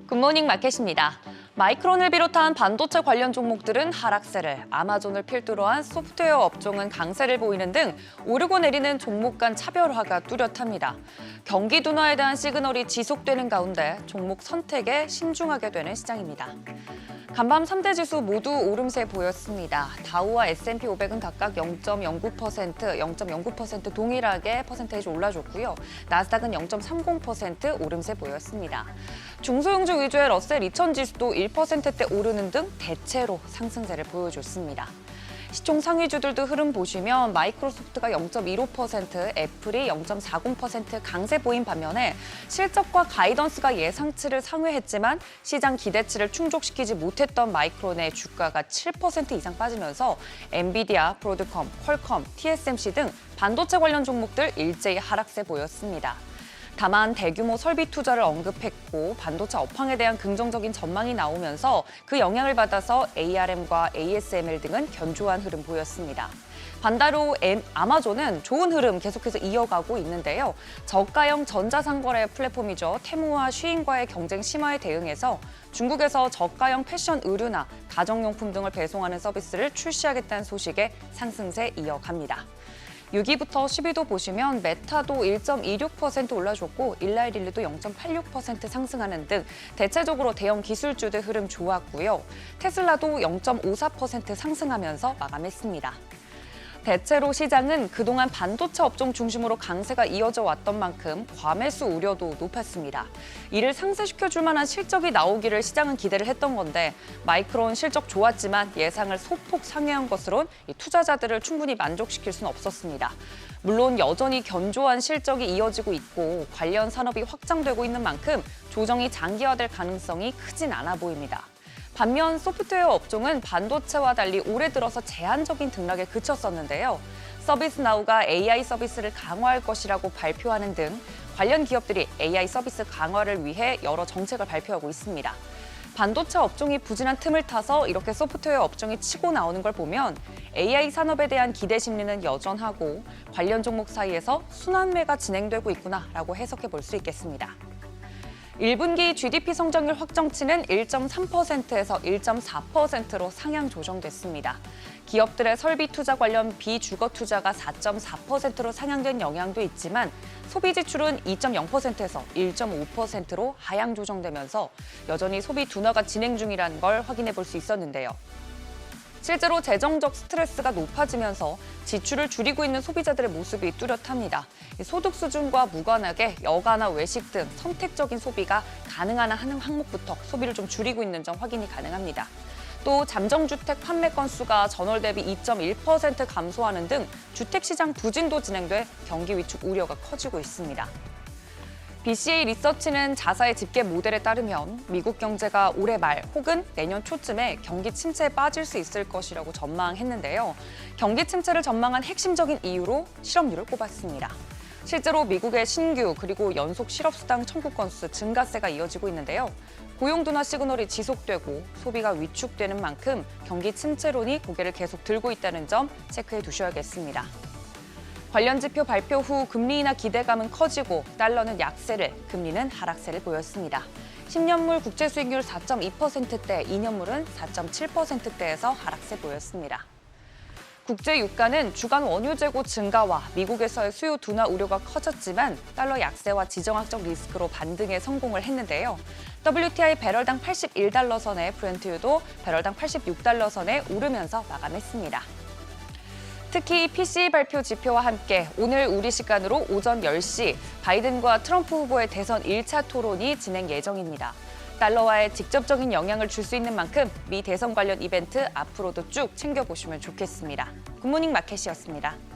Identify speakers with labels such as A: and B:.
A: 굿모닝 마켓입니다. 마이크론을 비롯한 반도체 관련 종목들은 하락세를, 아마존을 필두로 한 소프트웨어 업종은 강세를 보이는 등 오르고 내리는 종목 간 차별화가 뚜렷합니다. 경기 둔화에 대한 시그널이 지속되는 가운데 종목 선택에 신중하게 되는 시장입니다. 간밤 3대 지수 모두 오름세 보였습니다. 다우와 S&P 500은 각각 0.09%, 0.09% 동일하게 퍼센테이지 올라줬고요. 나스닥은 0.30% 오름세 보였습니다. 중소형주 위주의 러셀 2000 지수도 1%대 오르는 등 대체로 상승세를 보여줬습니다. 시총 상위주들도 흐름 보시면 마이크로소프트가 0.15%, 애플이 0.40% 강세 보인 반면에 실적과 가이던스가 예상치를 상회했지만 시장 기대치를 충족시키지 못했던 마이크론의 주가가 7% 이상 빠지면서 엔비디아, 브로드컴, 퀄컴, TSMC 등 반도체 관련 종목들 일제히 하락세 보였습니다. 다만 대규모 설비 투자를 언급했고 반도체 업황에 대한 긍정적인 전망이 나오면서 그 영향을 받아서 ARM과 ASML 등은 견조한 흐름 보였습니다. 반대로 아마존은 좋은 흐름 계속해서 이어가고 있는데요. 저가형 전자상거래 플랫폼이죠. 테무와 쉬인과의 경쟁 심화에 대응해서 중국에서 저가형 패션 의류나 가정용품 등을 배송하는 서비스를 출시하겠다는 소식에 상승세 이어갑니다. 6위부터 10위도 보시면 메타도 1.26% 올라줬고 일라이릴리도 0.86% 상승하는 등 대체적으로 대형 기술주들 흐름 좋았고요. 테슬라도 0.54% 상승하면서 마감했습니다. 대체로 시장은 그동안 반도체 업종 중심으로 강세가 이어져 왔던 만큼 과매수 우려도 높았습니다. 이를 상쇄시켜줄 만한 실적이 나오기를 시장은 기대를 했던 건데 마이크론 실적 좋았지만 예상을 소폭 상회한 것으론 투자자들을 충분히 만족시킬 수는 없었습니다. 물론 여전히 견조한 실적이 이어지고 있고 관련 산업이 확장되고 있는 만큼 조정이 장기화될 가능성이 크진 않아 보입니다. 반면 소프트웨어 업종은 반도체와 달리 올해 들어서 제한적인 등락에 그쳤었는데요. 서비스나우가 AI 서비스를 강화할 것이라고 발표하는 등 관련 기업들이 AI 서비스 강화를 위해 여러 정책을 발표하고 있습니다. 반도체 업종이 부진한 틈을 타서 이렇게 소프트웨어 업종이 치고 나오는 걸 보면 AI 산업에 대한 기대 심리는 여전하고 관련 종목 사이에서 순환매가 진행되고 있구나라고 해석해 볼 수 있겠습니다. 1분기 GDP 성장률 확정치는 1.3%에서 1.4%로 상향 조정됐습니다. 기업들의 설비 투자 관련 비주거 투자가 4.4%로 상향된 영향도 있지만 소비 지출은 2.0%에서 1.5%로 하향 조정되면서 여전히 소비 둔화가 진행 중이라는 걸 확인해 볼 수 있었는데요. 실제로 재정적 스트레스가 높아지면서 지출을 줄이고 있는 소비자들의 모습이 뚜렷합니다. 소득 수준과 무관하게 여가나 외식 등 선택적인 소비가 가능한 항목부터 소비를 좀 줄이고 있는 점 확인이 가능합니다. 또 잠정주택 판매 건수가 전월 대비 2.1% 감소하는 등 주택시장 부진도 진행돼 경기 위축 우려가 커지고 있습니다. BCA 리서치는 자사의 집계 모델에 따르면 미국 경제가 올해 말 혹은 내년 초쯤에 경기 침체에 빠질 수 있을 것이라고 전망했는데요. 경기 침체를 전망한 핵심적인 이유로 실업률을 꼽았습니다. 실제로 미국의 신규 그리고 연속 실업수당 청구 건수 증가세가 이어지고 있는데요. 고용 둔화 시그널이 지속되고 소비가 위축되는 만큼 경기 침체론이 고개를 계속 들고 있다는 점 체크해 두셔야겠습니다. 관련 지표 발표 후 금리 인하 기대감은 커지고 달러는 약세를, 금리는 하락세를 보였습니다. 10년물 국채 수익률 4.2%대, 2년물은 4.7%대에서 하락세 보였습니다. 국제 유가는 주간 원유 재고 증가와 미국에서의 수요 둔화 우려가 커졌지만 달러 약세와 지정학적 리스크로 반등에 성공을 했는데요. WTI 배럴당 81달러 선에 브렌트유도 배럴당 86달러 선에 오르면서 마감했습니다. 특히 PCE 발표 지표와 함께 오늘 우리 시간으로 오전 10시 바이든과 트럼프 후보의 대선 1차 토론이 진행 예정입니다. 달러화에 직접적인 영향을 줄 수 있는 만큼 미 대선 관련 이벤트 앞으로도 쭉 챙겨보시면 좋겠습니다. 굿모닝 마켓이었습니다.